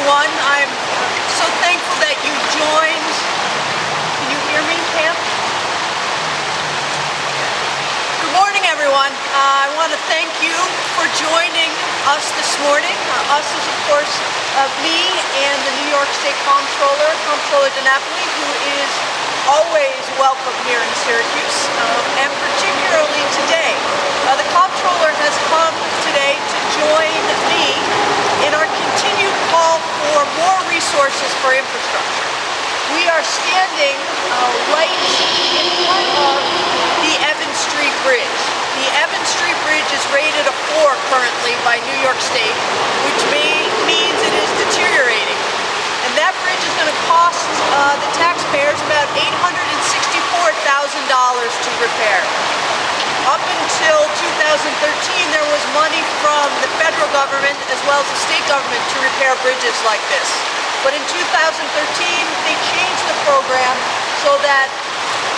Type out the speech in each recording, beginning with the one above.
everyone. I'm so thankful that you joined. Can you hear me, Pam? Good morning, everyone. I want to thank you for joining us this morning. Us is, of course, me and the New York State Comptroller, Comptroller DiNapoli, who is always welcome here in Syracuse, and particularly today. The Comptroller has come today to join me in our continued call for more resources for infrastructure. We are standing right in front of the Evans Street Bridge. The Evans Street Bridge is rated a 4 currently by New York State, which means it is deteriorating. And that bridge is going to cost the taxpayers about $864,000 to repair. Up until 2013, there was money from the federal government as well as the state government to repair bridges like this. But in 2013, they changed the program so that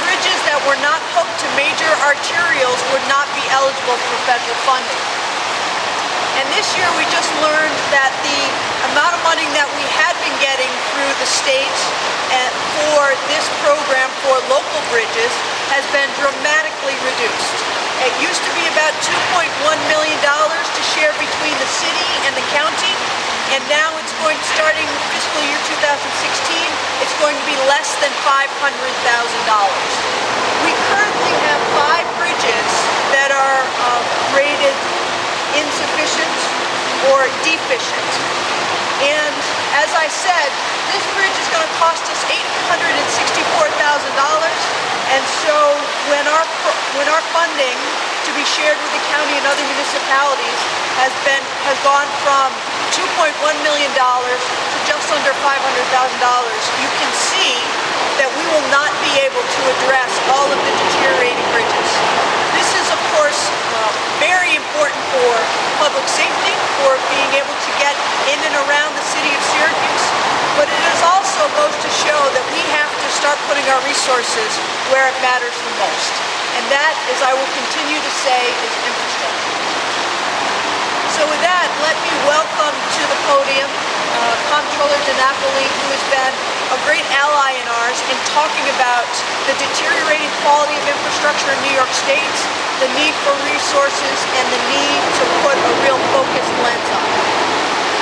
bridges that were not hooked to major arterials would not be eligible for federal funding. And this year we just learned that the amount of money that we had been getting through the state for this program for local bridges has been dramatically reduced. It used to be about $2.1 million to share between the city and the county, and now it's going, starting fiscal year 2016, it's going to be less than $500,000. We currently have 5 bridges that are rated insufficient or deficient. And as I said, this bridge is going to cost us $864,000. And so when our funding to be shared with the county and other municipalities has gone from $2.1 million to just under $500,000, you can see that we will not be able to address all of the deteriorating bridges. This is, of course, very important for public safety, for being able to get in and around the city of Syracuse, but it is also goes to show that we have to start putting our resources where it matters the most. And that, as I will continue to say, is infrastructure. So with that, let me welcome to the podium Comptroller DiNapoli, who has been a great ally in ours in talking about the deteriorating quality of infrastructure in New York State, the need for resources, and the need to put a real focused lens on it.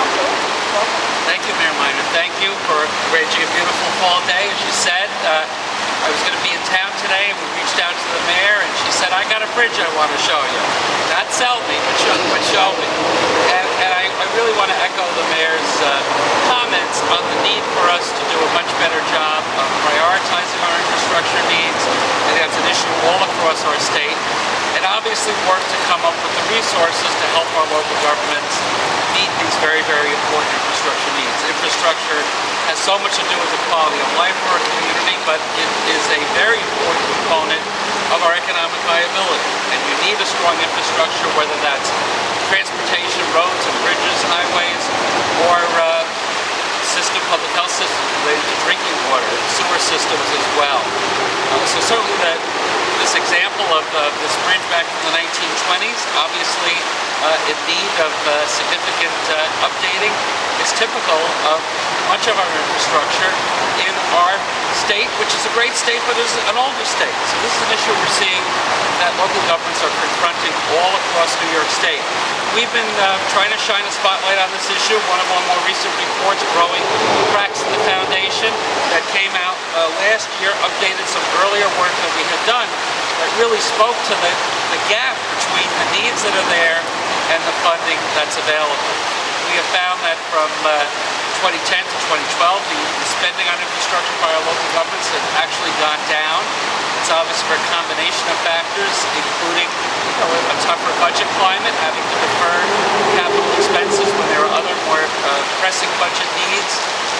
Comptroller, welcome. Thank you, Mayor Miner. Thank you for arranging a beautiful fall day. As you said, I was going to be in town today, and we reached out to the mayor, and she said, I got a bridge I want to show you. Not sell me, but show me. And I really want to echo the mayor's comments on the need for us to do a much better job of prioritizing our infrastructure needs. I think that's an issue all across our state. And obviously work to come up with the resources to help our local governments meet these very, very important infrastructure needs. Infrastructure has so much to do with the quality of life for our community, but it is a very important component of our economic viability. And you need a strong infrastructure, whether that's transportation, roads and bridges, highways, or public health systems related to drinking water, sewer systems as well. So certainly this example of this bridge back from the 1920s, obviously in need of significant updating, is typical of much of our infrastructure in our state, which is a great state, but is an older state. So this is an issue we're seeing that local governments are confronting all across New York State. We've been trying to shine a spotlight on this issue. One of our more recent reports, Growing Cracks in the Foundation, that came out last year, updated some earlier work that we had done that really spoke to the gap between the needs that are there and the funding that's available. We have found that from 2010 to 2012, the spending on infrastructure by our local governments has actually gone down. It's obviously for a combination of factors, including a tougher budget climate, having to defer capital expenses when there are other more pressing budget needs,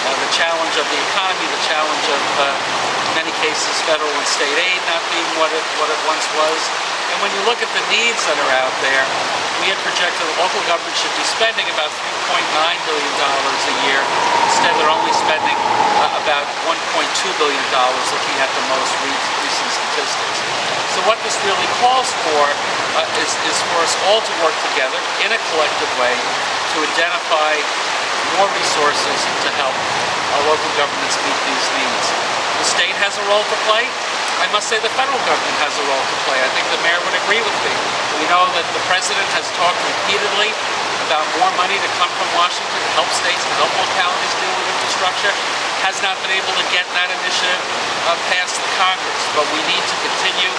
the challenge of the economy, the challenge of, in many cases, federal and state aid not being what it once was. And when you look at the needs that are out there, we had projected that local government should be spending about $3.9 billion a year. Instead, they're only spending about $1.2 billion, looking at the most recent statistics. So what this really calls for is for us all to work together in a collective way to identify more resources to help our local governments meet these needs. The state has a role to play. I must say the federal government has a role to play. I think the mayor would agree with me. We know that the president has talked repeatedly about more money to come from Washington to help states and help localities deal with infrastructure. Has not been able to get that initiative passed the Congress, but we need to continue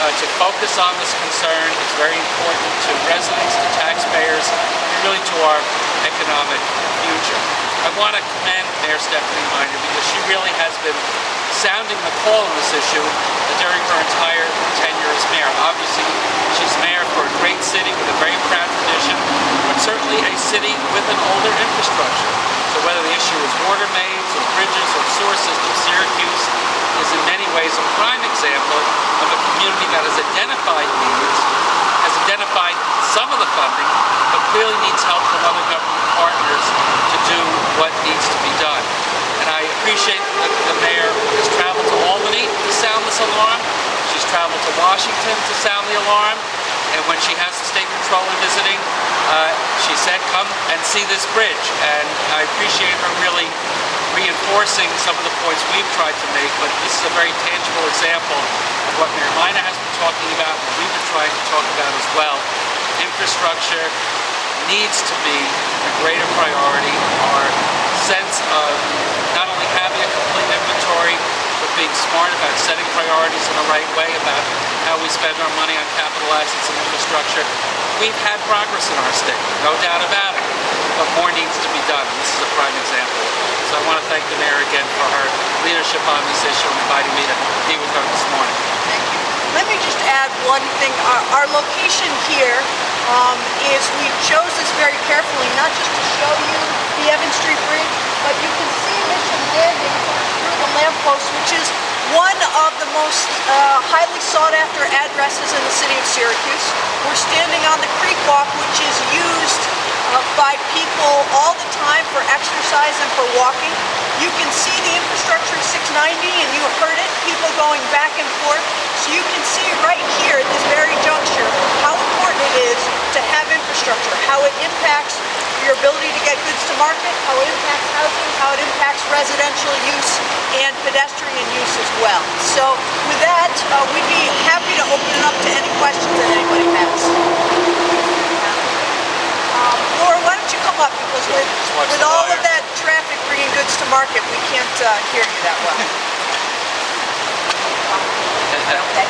to focus on this concern. It's very important to residents, to taxpayers, and really to our economic future. I want to commend Mayor Stephanie Miner because she really has been sounding the call on this issue during her entire tenure as mayor. Obviously, she's mayor for a great city with a very proud tradition, but certainly a city with an older infrastructure. So whether the issue is water mains or bridges or sewer systems, Syracuse is in many ways a prime example of a community that has identified needs, has identified some of the funding, but clearly needs help from other government partners to do what needs to be done. And I appreciate that the mayor has traveled to Albany to sound this alarm. She's traveled to Washington to sound the alarm. And when she has the state controller visiting, she said, come and see this bridge. And I appreciate her really reinforcing some of the points we've tried to make, but this is a very tangible example of what Mayor Miner has been talking about and we've been trying to talk about as well. Infrastructure needs to be a greater priority. Our sense of not only having a complete inventory, but being smart about setting priorities in the right way about how we spend our money on capital assets and infrastructure. We've had progress in our state, no doubt about it, but more needs to be done, and this is a prime example. So I want to thank the mayor again for her leadership on this issue and inviting me to be with her this morning. Thank you. Let me just add one thing. Our location here is we chose this very carefully, not just to show you the Evans Street Bridge, but you can see Mission Landing through the lamppost, which is one of the most highly sought after addresses in the city of Syracuse. We're standing on the Creekwalk, which is used by people all the time for exercise and for walking. You can see the infrastructure at 690 and you heard it, people going back and forth. So you can see right here at this very juncture how important it is to have infrastructure, how it impacts your ability to get goods to market, how it impacts housing, how it impacts residential use and pedestrian use as well. So with that, we'd be happy to open it up to any questions that anybody has. Laura, why don't you come up, because with all of that traffic bringing goods to market, we can't hear you that well. Okay.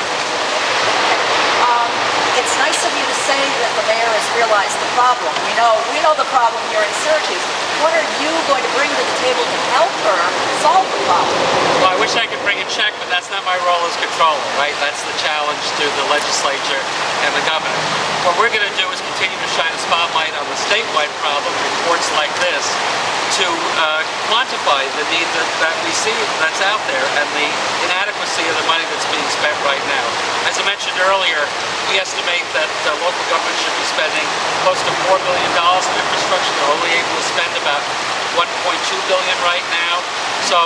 It's nice of you to say that the mayor has realized the problem. We know the problem here in Syracuse. What are you going to bring to the table to help her solve the problem? Well, I wish I could bring a check, but that's not my role as controller, right? That's the challenge to the legislature and the governor. What we're going to do is continue to shine a spotlight on the statewide problem, reports like this, to quantify the need that we see that's out there and the inadequacy of the money that's being spent right now. As I mentioned earlier, we estimate that local government should be spending close to $4 billion in infrastructure. They're only able to spend about $1.2 billion right now. So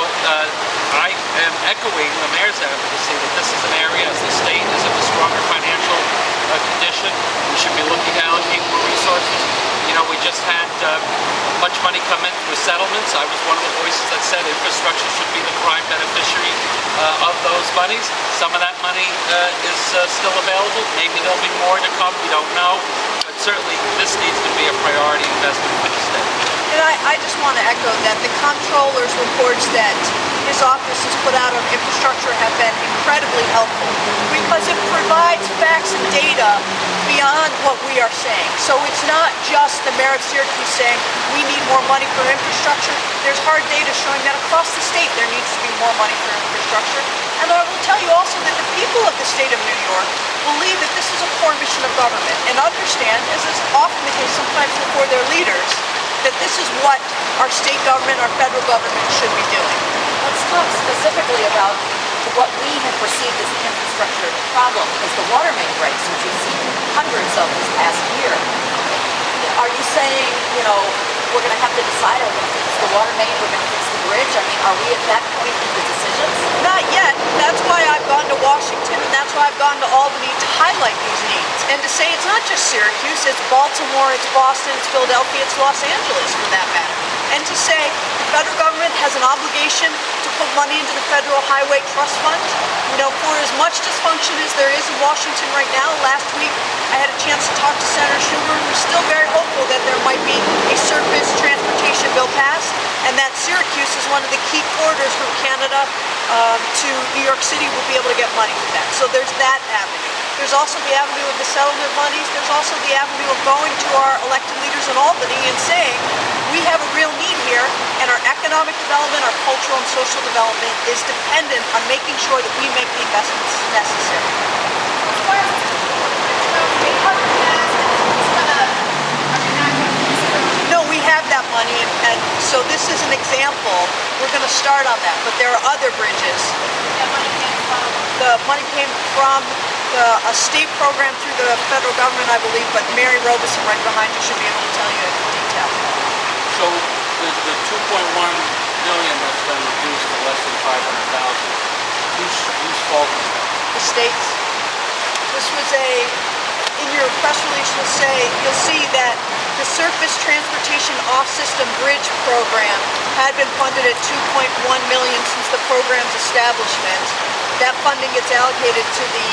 I am echoing the mayor's advocacy that this is an area, as the state is in a stronger financial condition, we should be looking to allocate more resources. You know, we just had much money come in through settlements. I was one of the voices that said infrastructure should be the prime beneficiary of those monies. Some of that money is still available. Maybe there'll be more to come. We don't know. But certainly this needs to be a priority investment for the state. And I just want to echo that the Comptroller's reports that his office has put out on infrastructure have been incredibly helpful because it provides facts and data beyond what we are saying. So it's not just the mayor of Syracuse saying we need more money for infrastructure. There's hard data showing that across the state there needs to be more money for infrastructure. And I will tell you also that the people of the state of New York believe that this is a core mission of government and understand, as is often the case sometimes before their leaders, that this is what our state government, our federal government should be doing. Let's talk specifically about what we have perceived as the infrastructure problem, is the water main breaks, which we've seen hundreds of this past year. Are you saying, we're going to have to decide, are we going to fix the water main, we're going to fix the bridge? I mean, are we at that point in the decisions? Not yet. That's why I've gone to Washington and that's why I've gone to Albany to highlight these needs. And to say it's not just Syracuse, it's Baltimore, it's Boston, it's Philadelphia, it's Los Angeles for that matter. And to federal government has an obligation to put money into the Federal Highway Trust Fund. You know, for as much dysfunction as there is in Washington right now, last week I had a chance to talk to Senator Schumer, who's still very hopeful that there might be a surface transportation bill passed, and that Syracuse is one of the key corridors from Canada to New York City will be able to get money for that. So there's that avenue. There's also the avenue of the settlement monies. There's also the avenue of going to our elected leaders in Albany and saying, we have a real need here, and our economic development, our cultural and social development is dependent on making sure that we make the investments necessary. No, we have that money, and so this is an example. We're going to start on that, but there are other bridges. The money came from a state program through the federal government, I believe, but Mary Robeson right behind you should be able to tell you in detail. So the 2.1 million that's been reduced to less than 500,000, whose fault is that? The states. This was in your press release you'll see that the Surface Transportation Off-System Bridge Program had been funded at $2.1 million since the program's establishment. That funding gets allocated to the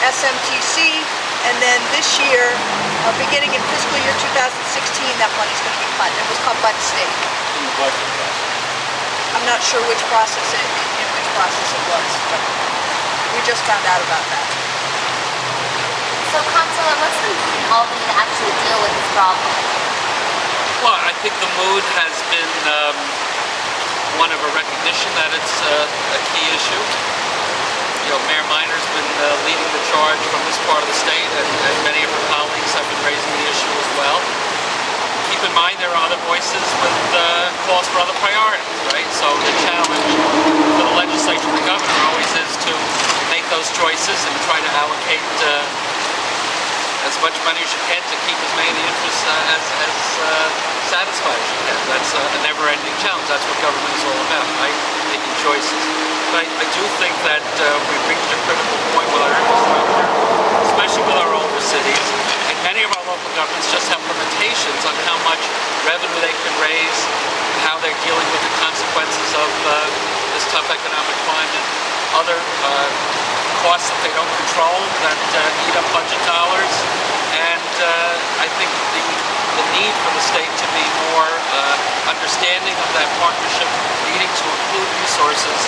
SMTC, and then this year, beginning in fiscal year 2016, that money's going to be cut. It was cut by the state. In the budget process. I'm not sure which process it was, but we just found out about that. So, Comptroller, what's the mood in Albany to actually deal with this problem? Well, I think the mood has been one of a recognition that it's a key issue. You know, Mayor Minor's been leading the charge from this part of the state, and many of her colleagues have been raising the issue as well. Keep in mind there are other voices with calls for other priorities, right? So the challenge for the legislature and the governor always is to make those choices and try to allocate as much money as you can to keep as many of the interests as satisfied as you can. That's a never-ending challenge. That's what government is all about, right? Making choices. But I do think that we've reached a critical point with our infrastructure, especially with our older cities, and many of our local governments just have limitations on how much revenue they can raise and how they're dealing with the consequences of this tough economic climate. Other costs that they don't control that eat up budget dollars, and I think the need for the state to be more understanding of that partnership, needing to include resources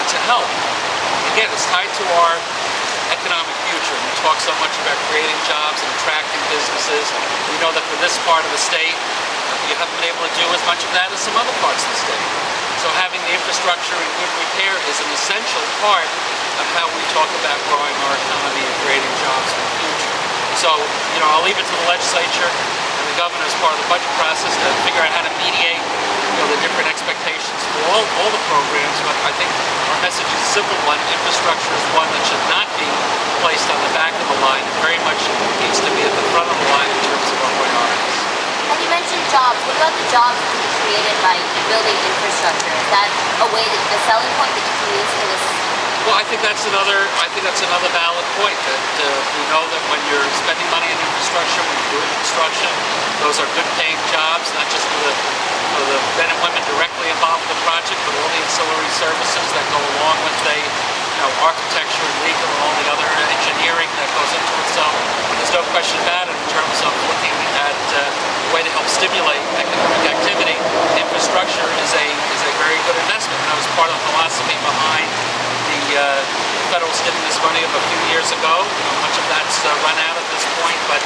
to help. Again, it's tied to our economic future. We talk so much about creating jobs and attracting businesses. We know that for this part of the state, you haven't been able to do as much of that as some other parts of the state. So having the infrastructure in good repair is an essential part of how we talk about growing our economy and creating jobs for the future. So, you know, I'll leave it to the legislature and the governor as part of the budget process to figure out how to mediate, you know, the different expectations for all the programs. But I think our message is a simple one. Infrastructure is one that should not be placed on the back of the line. It very much needs to be at the front of the line in terms of our priorities. And you mentioned jobs. What about the jobs that can be created by building infrastructure? Is that a way that a selling point that you can use for this? Well, I think that's another valid point. That we know that when you're spending money in infrastructure, when you're doing construction, those are good-paying jobs, not just for the men and women directly involved in the project, but all the ancillary services that go along with architecture and legal and all the other engineering that goes into it. So there's no question about it in terms of looking at a way to help stimulate economic activity. Infrastructure is a very good investment. And that was part of the philosophy behind the federal stimulus money of a few years ago. You know, much of that's run out at this point, but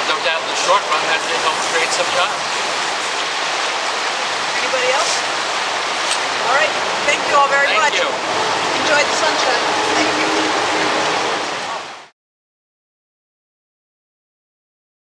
no doubt in the short run that did help create some jobs. Anybody else? All right. Thank you all very much. Thank you. Enjoy the sunshine.